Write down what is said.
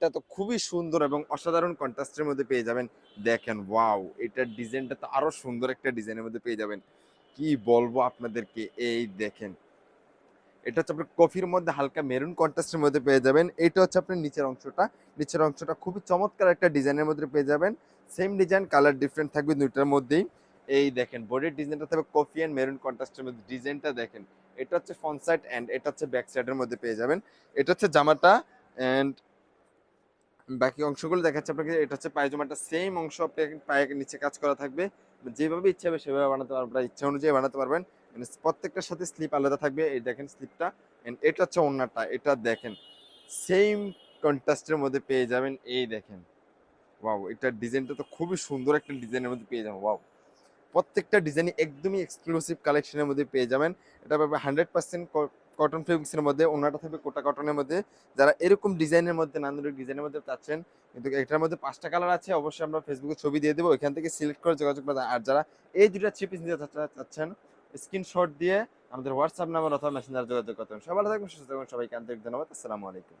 এটা তো খুবই সুন্দর এবং অসাধারণ কন্ট্রাস্টের মধ্যে পেয়ে যাবেন। দেখেন ওয়াও! এটার ডিজাইনটা তো আরো সুন্দর একটা ডিজাইনের মধ্যে পেয়ে যাবেন। কি বলবো আপনাদেরকে, এই দেখেন। এটা হচ্ছে আপনার কফির মধ্যে হালকা মেরুন কন্ট্রাস্টের মধ্যে পেয়ে যাবেন। এটা হচ্ছে আপনার নিচের অংশটা। নিচের অংশটা খুবই চমৎকার একটা ডিজাইনের মধ্যে পেয়ে যাবেন। সেম ডিজাইন, কালার ডিফারেন্ট থাকবে ২ টার মধ্যেই। এই দেখেন বডির ডিজাইনটা থাকবে কফি অ্যান্ড মেরুন কন্ট্রাস্টের মধ্যে। ডিজাইনটা দেখেন। এটা হচ্ছে ফ্রন্ট সাইড অ্যান্ড এটা হচ্ছে ব্যাক সাইডের মধ্যে পেয়ে যাবেন। এটা হচ্ছে জামাটা অ্যান্ড বাকি অংশগুলো দেখাচ্ছি আপনাকে। এটা হচ্ছে পায়জামাটা, সেম অংশ আপনি পায়ের নিচে কাজ করা থাকবে। যেভাবে ইচ্ছা হবে সেভাবে বানাতে পারবেন, আপনার ইচ্ছা অনুযায়ী বানাতে পারবেন। মানে প্রত্যেকটার সাথে স্লিপ আলাদা থাকবে। এই দেখেন স্লিপটা, এন্ড এটা হচ্ছে ওড়নাটা। এটা দেখেন সেম কন্ট্রাস্টের মধ্যে পেয়ে যাবেন। এই দেখেন ওয়াও! এটার ডিজাইনটা তো খুবই সুন্দর একটা ডিজাইনের মধ্যে পেয়ে যাবেন। ওয়াও! প্রত্যেকটা ডিজাইনই একদমই এক্সক্লুসিভ কালেকশনের মধ্যে পেয়ে যাবেন। এটা পাবে 100% কটন ফেব্রিক্সের মধ্যে, ওড়নাটা থাকবে কোটা কটনের মধ্যে। যারা এরকম ডিজাইনের মধ্যে, নান্দনিক ডিজাইনের মধ্যে চাচ্ছেন, কিন্তু এটার মধ্যে ৫ টা কালার আছে। অবশ্যই আমরা ফেসবুকে ছবি দিয়ে দেবো। ওইখান থেকে সিলেক্ট করে যোগাযোগ করবেন। আর যারা এই ২ টা থ্রি পিস নিতে চাচ্ছেন, স্ক্রিনশট দিয়ে আমাদের হোয়াটসঅ্যাপ নাম্বার অথবা মেসেঞ্জারে যোগাযোগ করতে হবে। সবাই ভালো থাকবেন, সুস্থ থাকবেন। সবাইকে আন্তরিক ধন্যবাদ। আসসালামু আলাইকুম।